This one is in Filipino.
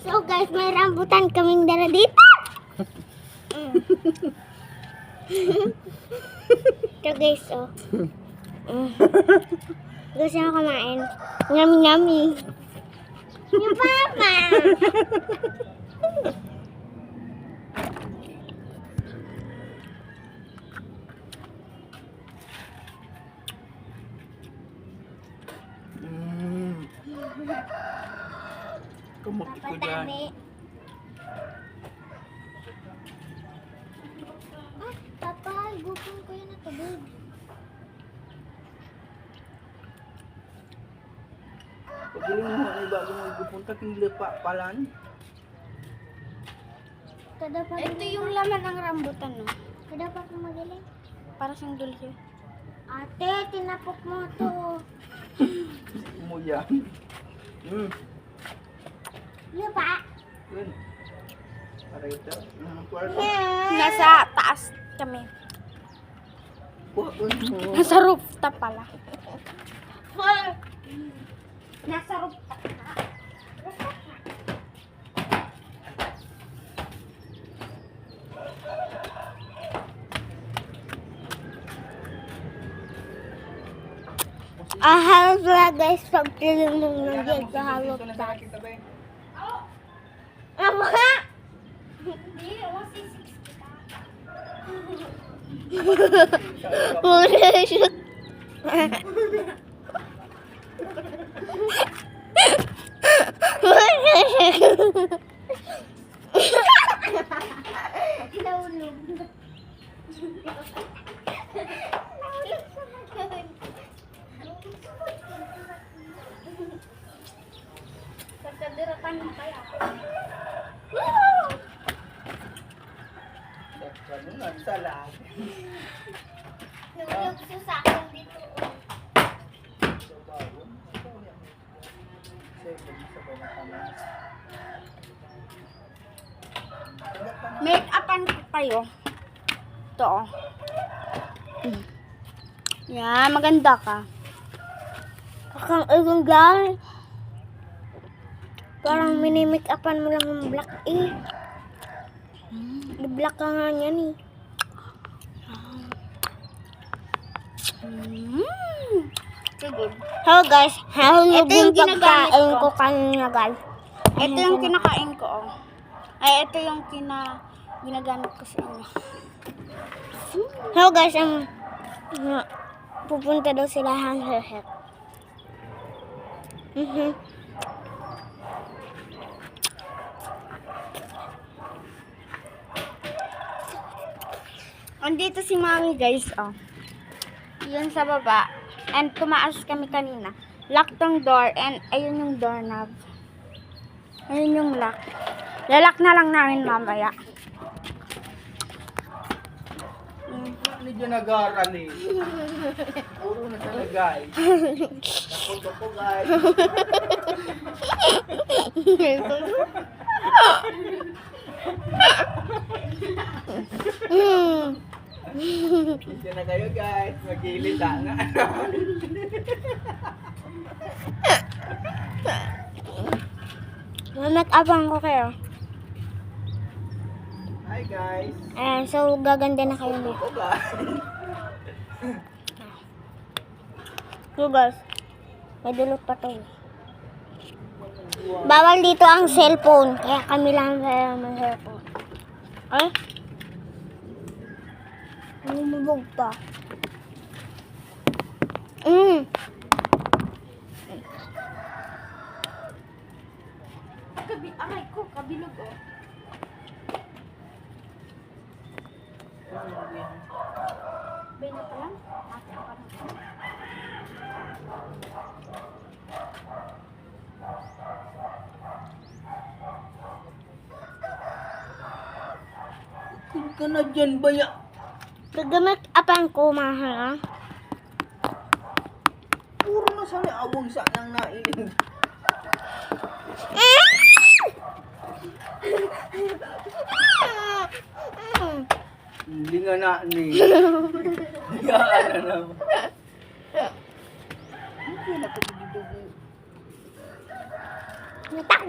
So guys, may rambutan kaming dala dito. Ito guys, oh. Gusto na kumain. Yummy, yummy. Yung papa. Kamuti ko dyan. Papadami. Ah, papa, gutom ko yun na tubig. Pagaling mo ay bago mo pupunta kung lipa palan. Kada pa Ito yung laman ng rambutan, no? Kada pa magaling. Para siyang dulce. Ate, tinapok mo to. Mo yan. Lupa. Yun. Para ito. Kwarto. Nasa taas kami. Kuha mo. Nasa rooftop pala. Nasa rooftop na. Ahal pala guys, pag tinunong ng dyan sa halop Ito na dad. sa kita ba eh? Ano nga? Hindi, 166 kita. Muna siya. Muna siya. Nahulog. Pagkadiratan mo kaya. Ano nga, salag. Nahulog siya sa akin dito. Make-upan ko kayo. Ito, oh. Yan, maganda ka. Kakang ibang gal. Parang minimake-upan mo lang ng black eh. Black ka nga yan eh. Sige. Hello guys, Ito nahulog yung yung ginagamit pagkain ko. ko kanina guys. Ito yung kinakain ko, oh. Ay, ito yung ginagamit ko sa inyo. Hello guys, pupunta daw sila hang hehet. Andito si Mami, guys, oh. Yun sa baba. And tumaas kami kanina. Lock tong door and ayun yung doorknob. Ayun yung lock. Lalak na lang namin mamaya. Ano dyan nag-aaral eh? Puro na sa lagay. Napunta ko guys. Dyan na kayo guys. Magilid na. Make-upan ko kayo. Hi guys. Ayan, so gaganda na kayo dito. Ako guys. So guys, may dulot pa to. Bawal dito ang cellphone, kaya kami lang may cellphone. Ay? Lumubog pa. Aray ko, kabilog, oh. Bena pa lang? Kung ka na dyan ba ya? Gagamit-apan ko, mahal. Puro na sa awang sa nang nailin. Hindi nga na ni. Higaan na naman. Hindi na ko dito. Natakbo.